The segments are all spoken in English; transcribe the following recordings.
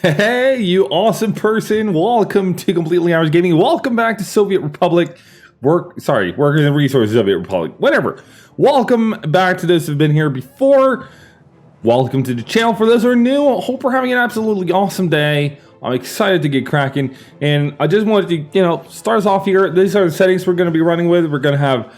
Hey, you awesome person. Welcome to Completely Average Gaming. Welcome back to Soviet Republic. Workers and Resources Soviet Republic. Whatever. Welcome back to those who've been here before. Welcome to the channel for those who are new. I hope we're having an absolutely awesome day. I'm excited to get cracking. And I just wanted to, start us off here. These are the settings we're going to be running with. We're going to have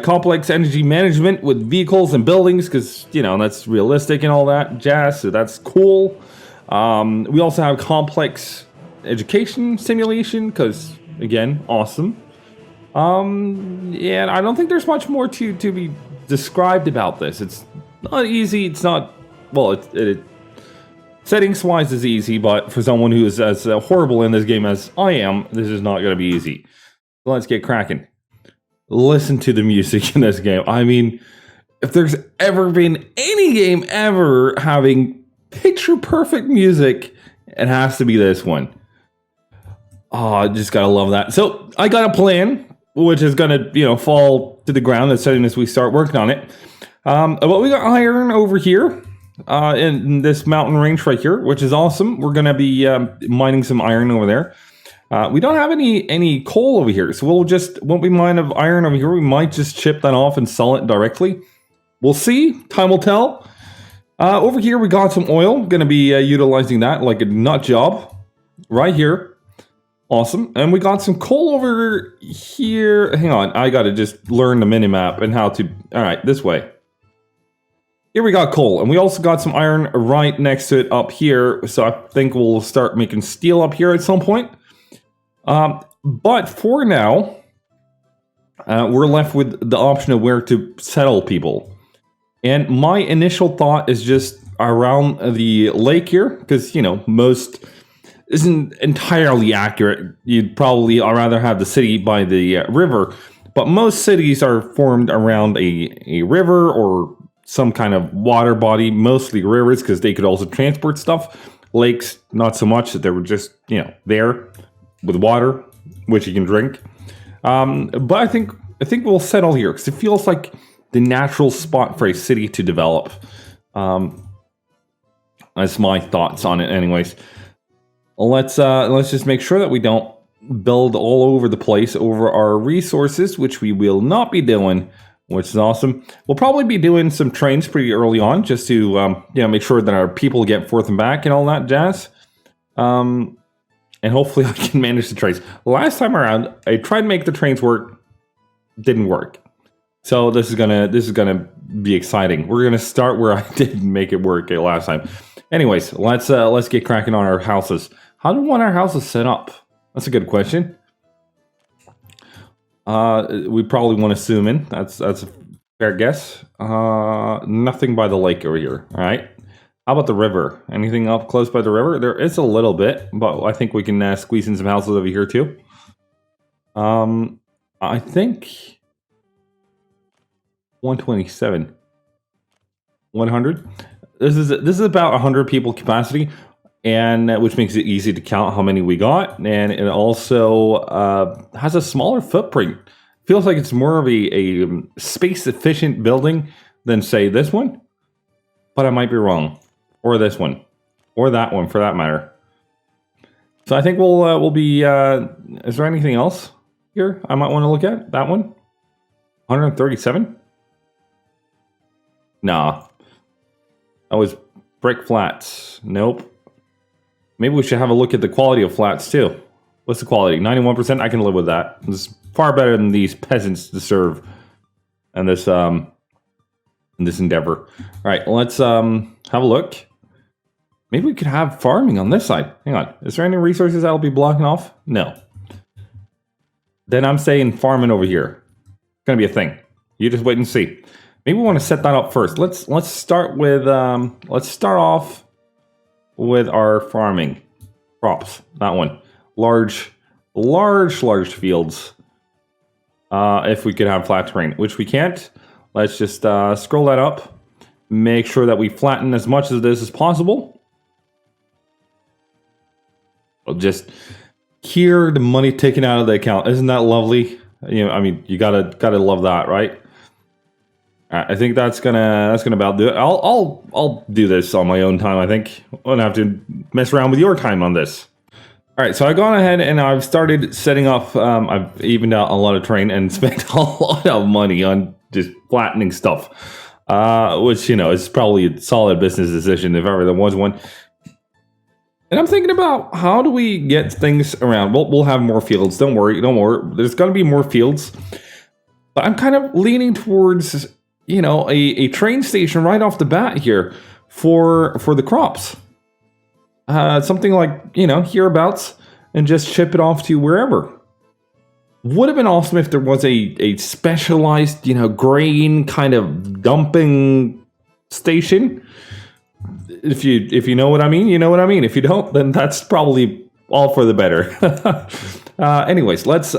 complex energy management with vehicles and buildings because, that's realistic and all that jazz. So that's cool. We also have complex education simulation because, again, awesome. And I don't think there's much more to be described about this. It's not easy. It's not, well, settings-wise is easy, but for someone who is as horrible in this game as I am, this is not going to be easy. So let's get cracking. Listen to the music in this game. I mean, if there's ever been any game ever having picture-perfect music, it has to be this one. Oh, I just gotta love that. So I got a plan, which is gonna, fall to the ground as soon as we start working on it. But we got iron over here in this mountain range right here, which is awesome. We're gonna be mining some iron over there. We don't have any coal over here, so won't be mine of iron over here. We might just chip that off and sell it directly. We'll see. Time will tell. Over here, we got some oil. Going to be utilizing that like a nut job right here. Awesome. And we got some coal over here. Hang on. I got to just learn the minimap and how to... All right, this way. Here we got coal. And we also got some iron right next to it up here. So I think we'll start making steel up here at some point. But for now, we're left with the option of where to settle people. And my initial thought is just around the lake here, because, most isn't entirely accurate. You'd probably rather have the city by the river, but most cities are formed around a river or some kind of water body, mostly rivers, because they could also transport stuff. Lakes, not so much, that they were just, there with water, which you can drink. But I think we'll settle here, because it feels like the natural spot for a city to develop. That's my thoughts on it anyways. Let's just make sure that we don't build all over the place over our resources, which we will not be doing, which is awesome. We'll probably be doing some trains pretty early on, just to make sure that our people get forth and back and all that jazz. And hopefully I can manage the trains. Last time around, I tried to make the trains work, didn't work. So this is gonna be exciting. We're gonna start where I didn't make it work last time. Anyways, let's get cracking on our houses. How do we want our houses set up? That's a good question. We probably want to zoom in. That's a fair guess. Nothing by the lake over here. All right. How about the river? Anything up close by the river? There is a little bit, but I think we can squeeze in some houses over here too. I think 127, 100. This is about 100 people capacity, and which makes it easy to count how many we got, and it also has a smaller footprint. Feels like it's more of a space efficient building than say this one, but I might be wrong, or this one, or that one for that matter. So I think we'll be. Is there anything else here I might want to look at? That one, 137. Nah. That was brick flats. Nope. Maybe we should have a look at the quality of flats too. What's the quality? 91%? I can live with that. It's far better than these peasants deserve in this endeavor. Alright, let's have a look. Maybe we could have farming on this side. Hang on. Is there any resources that'll be blocking off? No. Then I'm saying farming over here. It's gonna be a thing. You just wait and see. Maybe we want to set that up first. Let's start with let's start off with our farming crops. That one, large fields. If we could have flat terrain, which we can't. Let's just scroll that up. Make sure that we flatten as much of this as possible. We'll just hear the money taken out of the account. Isn't that lovely? I mean, you gotta love that, right? I think that's gonna about do it. I'll do this on my own time. I think I won't have to mess around with your time on this. All right, so I've gone ahead and I've started setting up. I've evened out a lot of terrain and spent a lot of money on just flattening stuff, which is probably a solid business decision if ever there was one. And I'm thinking about how do we get things around. We'll have more fields. Don't worry. There's going to be more fields. But I'm kind of leaning towards, a train station right off the bat here for the crops. Something like, hereabouts, and just ship it off to wherever. Would have been awesome if there was a specialized, grain kind of dumping station. If you know what I mean, you know what I mean. If you don't, then that's probably all for the better. Anyways, let's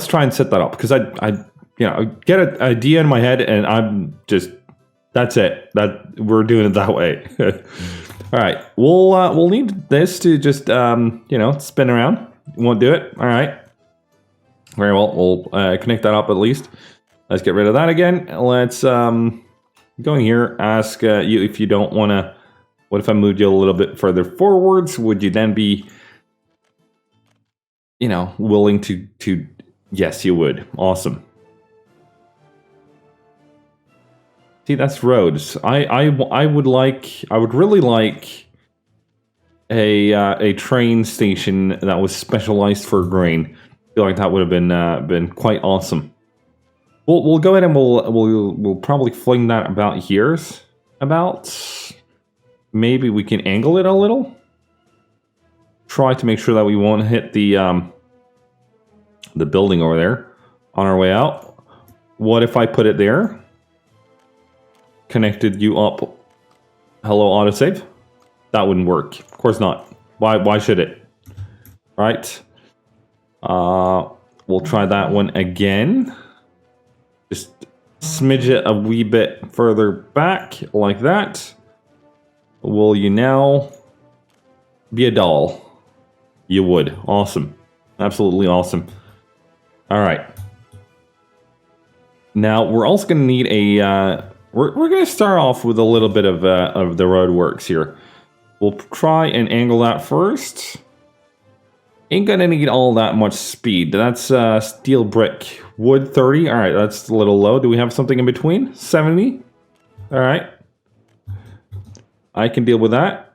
try and set that up, because I get an idea in my head, and I'm just, that's it. That we're doing it that way. All right, we'll need this to just spin around. Won't do it. All right. Very well. We'll connect that up at least. Let's get rid of that again. Let's go in here. Ask you if you don't want to. What if I moved you a little bit further forwards? Would you then be, willing to? Yes, you would. Awesome. See, that's roads. I would really like a train station that was specialized for grain. I feel like that would have been quite awesome. We'll go ahead and we'll probably fling that about here. Maybe we can angle it a little. Try to make sure that we won't hit the building over there on our way out. What if I put it there? Connected you up. Hello, autosave. That wouldn't work. Of course not. Why should it? Right. We'll try that one again. Just smidge it a wee bit further back, like that. Will you now be a doll? You would. Awesome. Absolutely awesome. All right. Now, we're also going to need a... We're going to start off with a little bit of the roadworks here. We'll try and angle that first. Ain't going to need all that much speed. That's steel brick. Wood 30. All right, that's a little low. Do we have something in between? 70. All right. I can deal with that.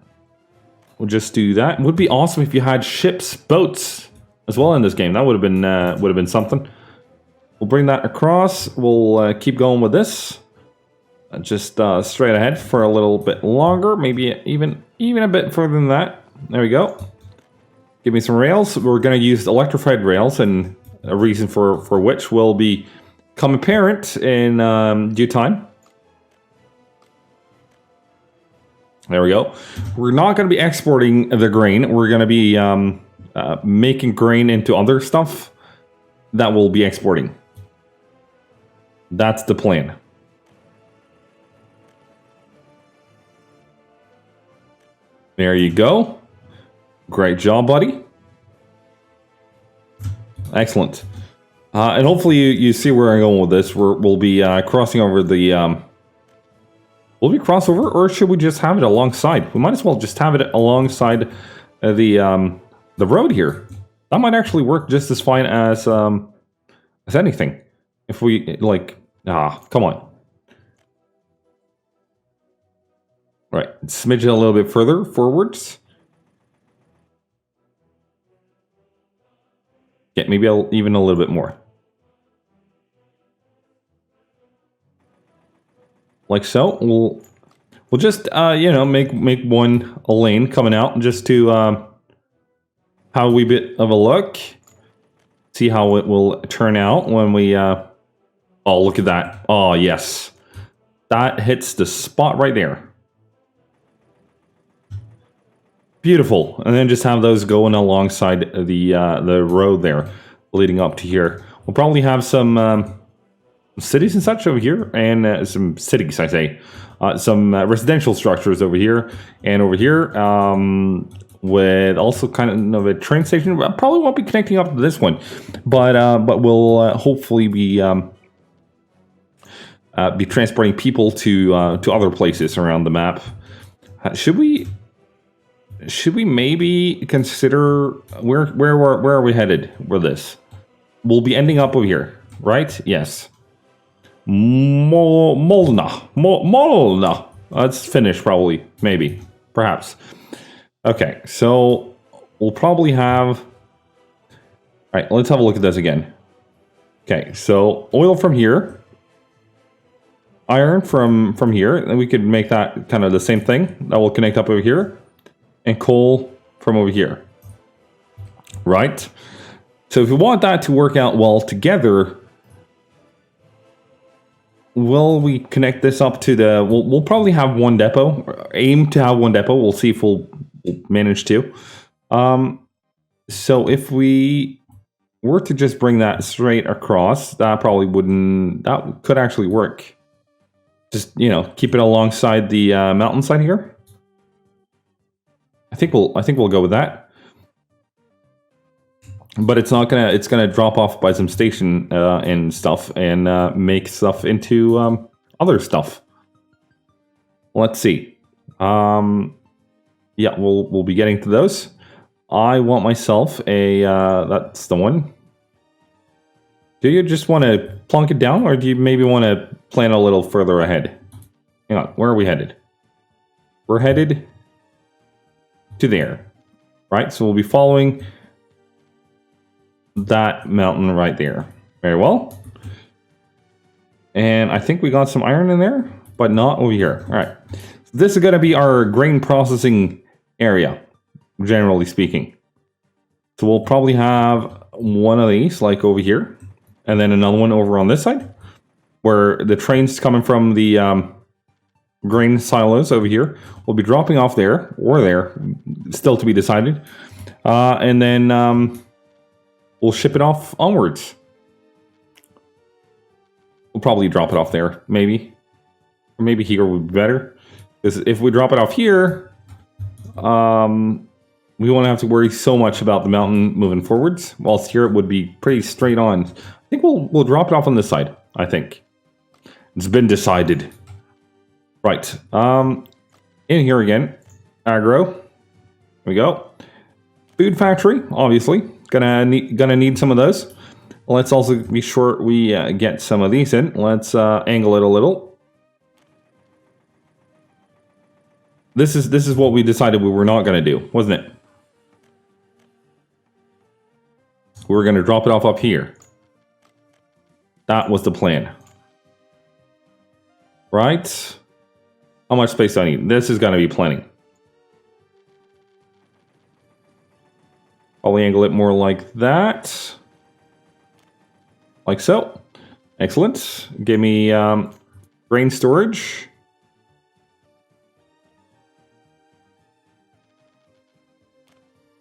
We'll just do that. It would be awesome if you had ships, boats as well in this game. That would have been something. We'll bring that across. We'll keep going with this. Just straight ahead for a little bit longer, maybe even a bit further than that. There we go. Give me some rails. We're going to use electrified rails, and a reason for which will become apparent in due time. There we go. We're not going to be exporting the grain. We're going to be making grain into other stuff that we'll be exporting. That's the plan. There you go. Great job, buddy. Excellent. And hopefully you see where I'm going with this. We'll be crossing over the... Will we cross over, or should we just have it alongside? We might as well just have it alongside the road here. That might actually work just as fine as anything. If we, come on. Right, smidge it a little bit further forwards. Yeah, maybe even a little bit more. Like so. We'll just make one a lane coming out just to have a wee bit of a look. See how it will turn out when we oh, look at that. Oh, yes. That hits the spot right there. Beautiful. And then just have those going alongside the road there leading up to here. We'll probably have some cities and such over here, and some cities, I say. Some residential structures over here and over here, with also kind of a train station. I probably won't be connecting up to this one, but we'll hopefully be be transporting people to other places around the map. Should we maybe consider where are we headed with this? We'll be ending up over here, right? Yes. Molna. That's Finnish, probably, maybe, perhaps. Okay, so we'll probably have. All right, let's have a look at this again. Okay, so oil from here. Iron from here, and we could make that kind of the same thing. That will connect up over here. And coal from over here. Right? So if we want that to work out well together, will we connect this up to the... We'll probably have one depot. Aim to have one depot. We'll see if we'll manage to. So if we were to just bring that straight across, that probably wouldn't... That could actually work. Just, keep it alongside the mountainside here. I think we'll go with that. But it's not gonna. It's gonna drop off by some station and stuff, and make stuff into other stuff. Let's see. Yeah, we'll be getting to those. I want myself a. That's the one. Do you just want to plunk it down, or do you maybe want to plan a little further ahead? Hang on. Where are we headed? We're headed to there, right? So we'll be following that mountain right there. Very well. And I think we got some iron in there, but not over here. All right. So this is going to be our grain processing area, generally speaking. So we'll probably have one of these, like over here, and then another one over on this side, where the train's coming from the grain silos over here. We'll be dropping off there or there, still to be decided, and then we'll ship it off onwards. We'll probably drop it off there, maybe, or maybe here would be better, because if we drop it off here, we won't have to worry so much about the mountain moving forwards. Whilst here it would be pretty straight on. I think we'll drop it off on this side. I think it's been decided. Right, in here again, agro, there we go. Food factory, obviously, gonna need some of those. Let's also be sure we get some of these in. Let's angle it a little. This is what we decided we were not gonna do, wasn't it? We were gonna drop it off up here. That was the plan. Right? How much space do I need? This is going to be plenty. Probably angle it more like that. Like so. Excellent. Give me grain storage.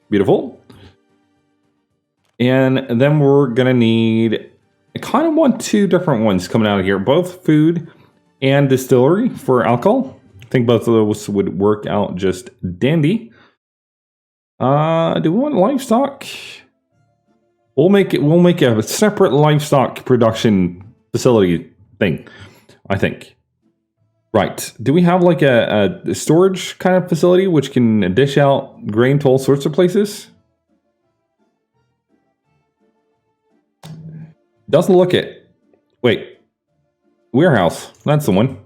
Beautiful. And then we're going to need... I kind of want two different ones coming out of here. Both food and distillery for alcohol. I think both of those would work out just dandy. Do we want livestock? We'll make a separate livestock production facility thing, I think. Right. Do we have like a storage kind of facility which can dish out grain to all sorts of places? Doesn't look it. Wait. Warehouse. That's the one.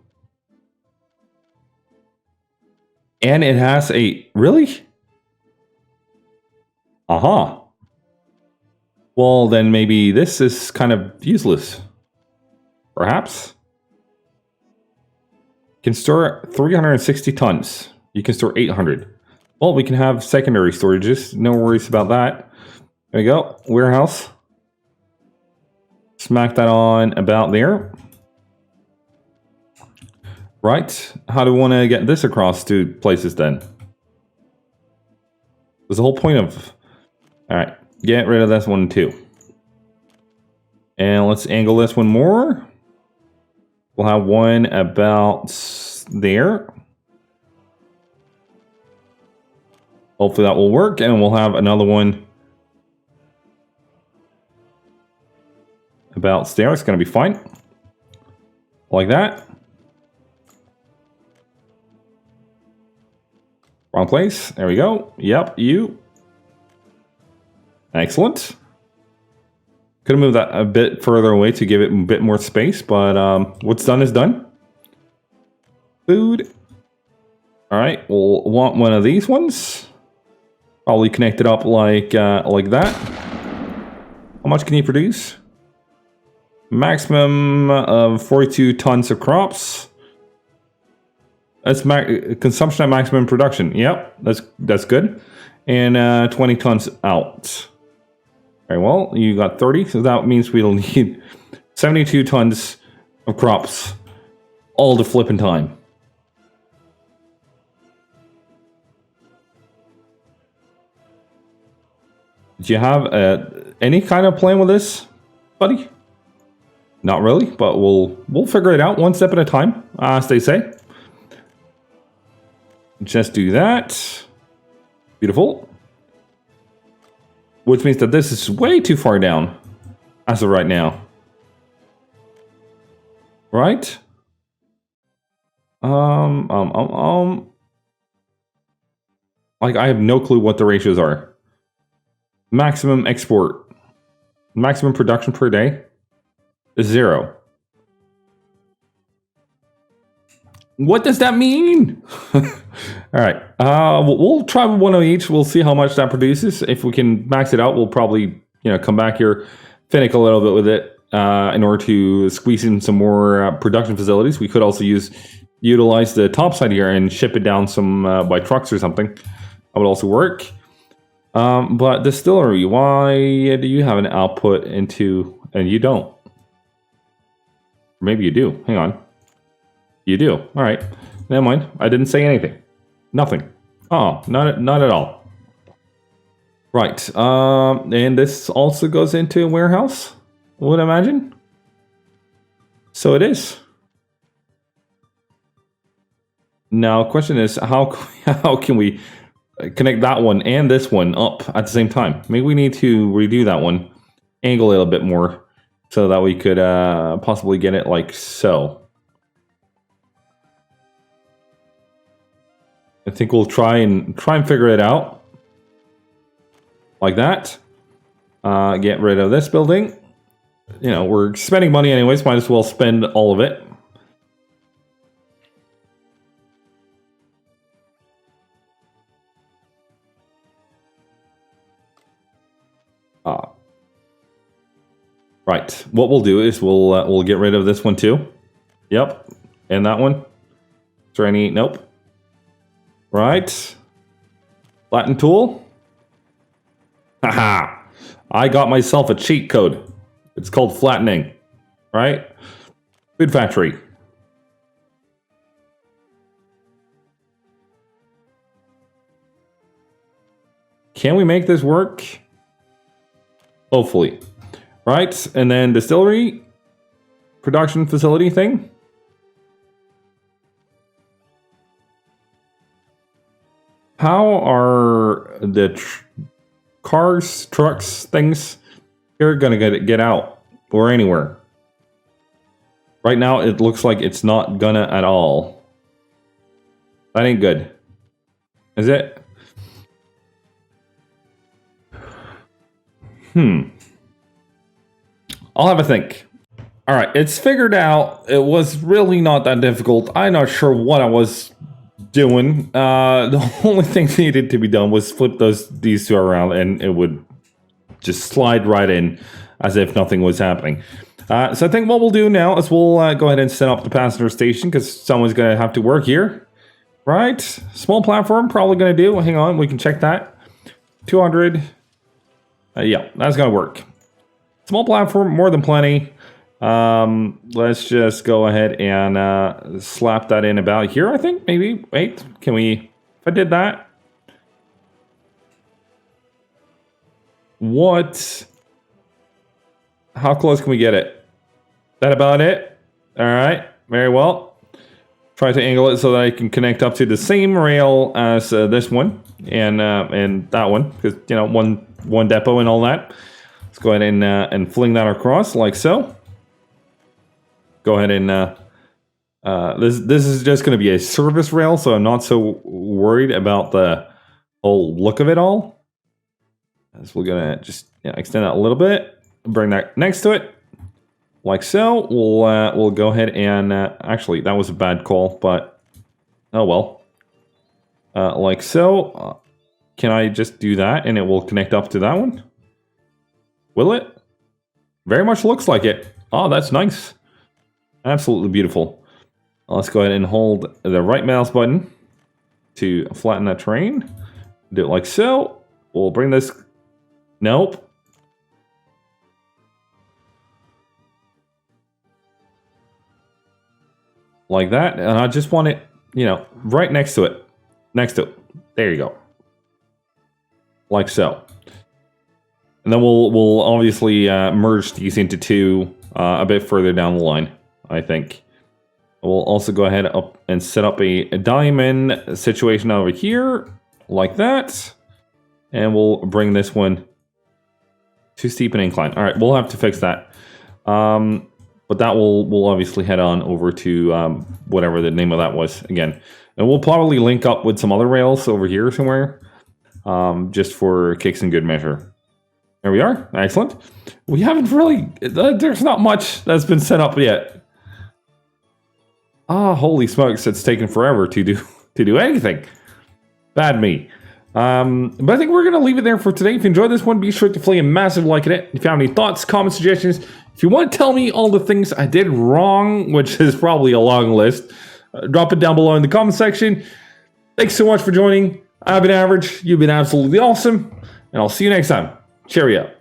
And it has a... Really? Aha. Well, then maybe this is kind of useless. Perhaps. Can store 360 tons. You can store 800. Well, we can have secondary storages. No worries about that. There we go. Warehouse. Smack that on about there. Right. How do we want to get this across to places then? There's the whole point of... Alright. Get rid of this one too. And let's angle this one more. We'll have one about there. Hopefully that will work. And we'll have another one about there. It's going to be fine. Like that. Wrong place. There we go. Yep, you. Excellent. Could have moved that a bit further away to give it a bit more space, but what's done is done. Food. All right, we'll want one of these ones. Probably connect it up like that. How much can you produce? Maximum of 42 tons of crops. That's consumption at maximum production. Yep, that's good. And 20 tons out. Very well, you got 30, so that means we'll need 72 tons of crops all to flip in time. Do you have any kind of plan with this, buddy? Not really, but we'll figure it out one step at a time, as they say. Just do that. Beautiful. Which means that this is way too far down as of right now. Right? Like, I have no clue what the ratios are. Maximum export. Maximum production per day is 0. What does that mean? All right. We'll try one of each. We'll see how much that produces. If we can max it out, we'll probably come back here, finick a little bit with it in order to squeeze in some more production facilities. We could also utilize the top side here and ship it down some by trucks or something. That would also work. But distillery, why do you have an output into, and you don't? Maybe you do. Hang on. You do. All right. Never mind. I didn't say anything. Nothing. Oh, not at all. Right. And this also goes into a warehouse, I would imagine. So it is. Now, question is, how can we connect that one and this one up at the same time? Maybe we need to redo that one, angle it a bit more, so that we could possibly get it like so. I think we'll try and figure it out like that. Get rid of this building. We're spending money anyways. Might as well spend all of it. Right. What we'll do is we'll get rid of this one too. Yep. And that one. Is there any? Nope. Right. Flatten tool. Haha. I got myself a cheat code. It's called flattening. Right? Food factory. Can we make this work? Hopefully. Right, and then distillery, production facility thing. How are the cars, trucks, things here gonna get out or anywhere? Right now, it looks like it's not gonna at all. That ain't good. Is it? I'll have a think. All right, it's figured out. It was really not that difficult. I'm not sure what I was doing. The only thing needed to be done was flip these two around, and it would just slide right in as if nothing was happening. So I think what we'll do now is we'll go ahead and set up the passenger station because someone's going to have to work here. Right? Small platform, probably going to do. Hang on, we can check that. 200. Yeah, that's going to work. Small platform, more than plenty. Let's just go ahead and slap that in about here, I think. Maybe. Wait, can we... If I did that... What? How close can we get it? That about it? All right, very well. Try to angle it so that I can connect up to the same rail as this one and that one, because one depot and all that. Let's go ahead and fling that across like so. Go ahead and This is just going to be a service rail, so I'm not so worried about the whole look of it all. So we're going to just extend that a little bit, bring that next to it, like so. We'll go ahead and actually that was a bad call, but oh well. Like so. Can I just do that and it will connect up to that one? Will it? Very much looks like it. Oh, that's nice. Absolutely beautiful. Let's go ahead and hold the right mouse button to flatten that terrain. Do it like so. We'll bring this. Nope. Like that. And I just want it, right next to it. Next to it. There you go. Like so. And then we'll obviously merge these into two a bit further down the line, I think. We'll also go ahead up and set up a diamond situation over here, like that. And we'll bring this one too steep an incline. All right, we'll have to fix that. But that we'll obviously head on over to whatever the name of that was again. And we'll probably link up with some other rails over here somewhere, just for kicks and good measure. There we are. Excellent. We haven't really... There's not much that's been set up yet. Ah, holy smokes, it's taken forever to do anything. Bad me. But I think we're going to leave it there for today. If you enjoyed this one, be sure to fling a massive like at it. If you have any thoughts, comments, suggestions, if you want to tell me all the things I did wrong, which is probably a long list, drop it down below in the comment section. Thanks so much for joining. I've been average. You've been absolutely awesome. And I'll see you next time. Cheerio.